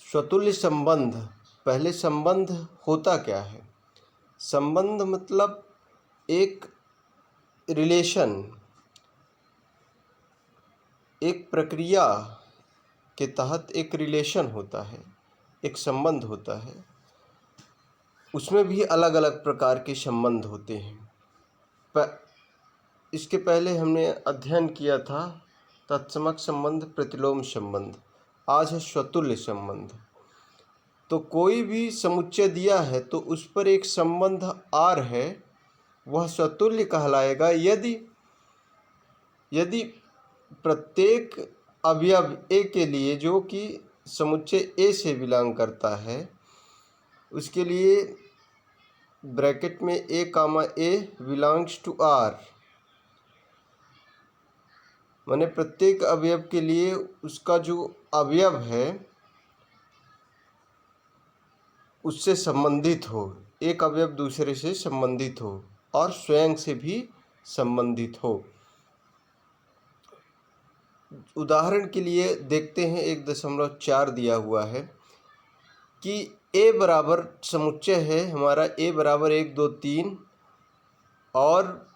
स्वतुल्य संबंध। पहले संबंध होता क्या है? संबंध मतलब एक रिलेशन, एक प्रक्रिया के तहत एक रिलेशन होता है, एक संबंध होता है। उसमें भी अलग अलग प्रकार के संबंध होते हैं। इसके पहले हमने अध्ययन किया था तत्समक संबंध, प्रतिलोम संबंध। आज है स्वतुल्य संबंध। तो कोई भी समुच्चय दिया है तो उस पर एक संबंध आर है, वह स्वतुल्य कहलाएगा यदि प्रत्येक अवयव ए के लिए, जो कि समुच्चय ए से बिलोंग करता है, उसके लिए ब्रैकेट में ए कामा ए बिलोंग्स टू आर, माने प्रत्येक अवयव के लिए उसका जो अवयव है उससे संबंधित हो, एक अवयव दूसरे से संबंधित हो और स्वयं से भी संबंधित हो। उदाहरण के लिए देखते हैं, 1.4 दिया हुआ है कि ए बराबर समुच्चय है हमारा, ए बराबर 1 2 3 और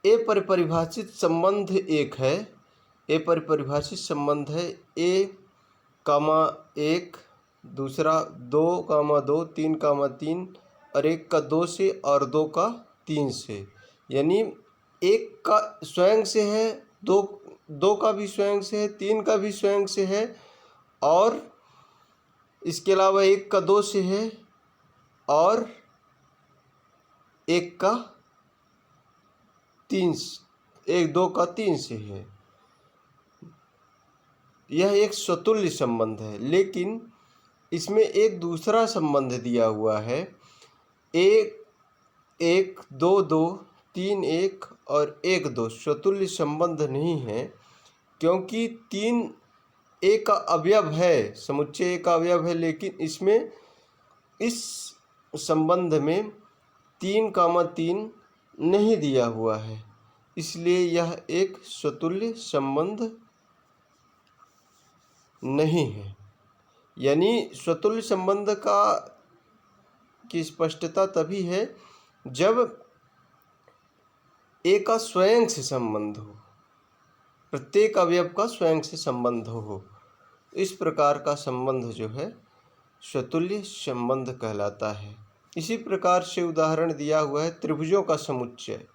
ए पर परिभाषित संबंध एक है। ए पर परिभाषित संबंध है ए कामा 1, दूसरा 2 कामा 2, 3 कामा 3 और 1 का 2 से और 2 का 3 से, यानी 1 का स्वयं से है, 2 का भी स्वयं से है, 3 का भी स्वयं से है और इसके अलावा 1 का 2 से है और 1 का 3, 1 2 का 3 से है। यह एक स्वतुल्य संबंध है। लेकिन इसमें एक दूसरा संबंध दिया हुआ है, 1 1 2 2 3 1 और 1 2 स्वतुल्य संबंध नहीं है, क्योंकि 3 ए का अवयव है, समुच्चय ए का अवयव है, लेकिन इसमें इस संबंध में 3 कामा 3 नहीं दिया हुआ है, इसलिए यह एक स्वतुल्य संबंध नहीं है। यानी स्वतुल्य संबंध की स्पष्टता तभी है जब ए का स्वयं से संबंध हो, प्रत्येक अवयव का स्वयं से संबंध हो। इस प्रकार का संबंध जो है स्वतुल्य संबंध कहलाता है। इसी प्रकार से उदाहरण दिया हुआ है त्रिभुजों का समुच्चय।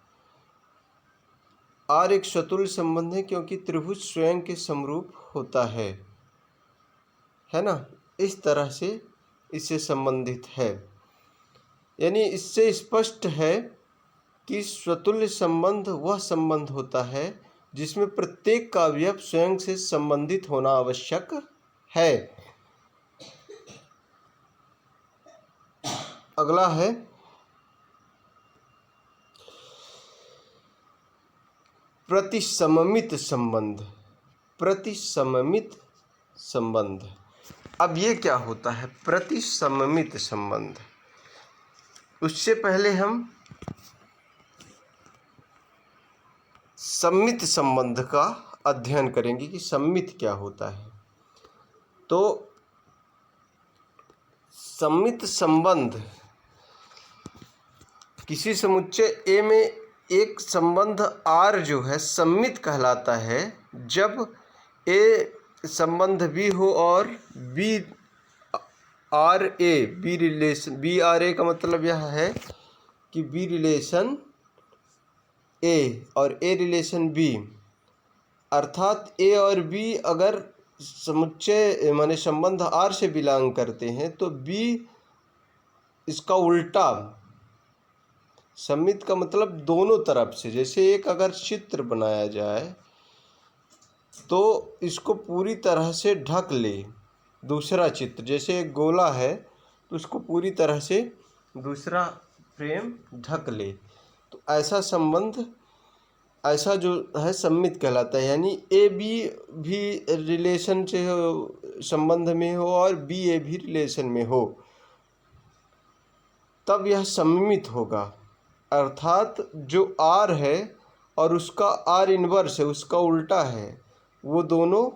आर एक स्वतुल्य संबंध है क्योंकि त्रिभुज स्वयं के समरूप होता है ना। इस तरह से इससे संबंधित है, यानी इससे स्पष्ट है कि स्वतुल्य संबंध वह संबंध होता है जिसमें प्रत्येक का अवयव स्वयं से संबंधित होना आवश्यक है। अगला है प्रतिसममित संबंध। प्रतिसममित संबंध, अब ये क्या होता है प्रतिसममित संबंध? उससे पहले हम सम्मित संबंध का अध्ययन करेंगे कि सम्मित क्या होता है। तो सम्मित संबंध किसी समुच्चय ए में एक संबंध आर जो है सम्मित कहलाता है जब ए संबंध बी हो और B R A, B relation, B R A का मतलब यह है कि बी रिलेशन ए और ए रिलेशन बी, अर्थात ए और बी अगर समुच्चय माने संबंध आर से बिलोंग करते हैं तो बी इसका उल्टा। सम्मित का मतलब दोनों तरफ से, जैसे एक अगर चित्र बनाया जाए तो इसको पूरी तरह से ढक ले दूसरा चित्र, जैसे एक गोला है तो उसको पूरी तरह से दूसरा फ्रेम ढक ले, तो ऐसा संबंध, ऐसा जो है सम्मित कहलाता है। यानी ए बी भी रिलेशन से हो, संबंध में हो और बी ए भी रिलेशन में हो, तब यह सम्मित होगा। अर्थात जो आर है और उसका आर इनवर्स है, उसका उल्टा है, वो दोनों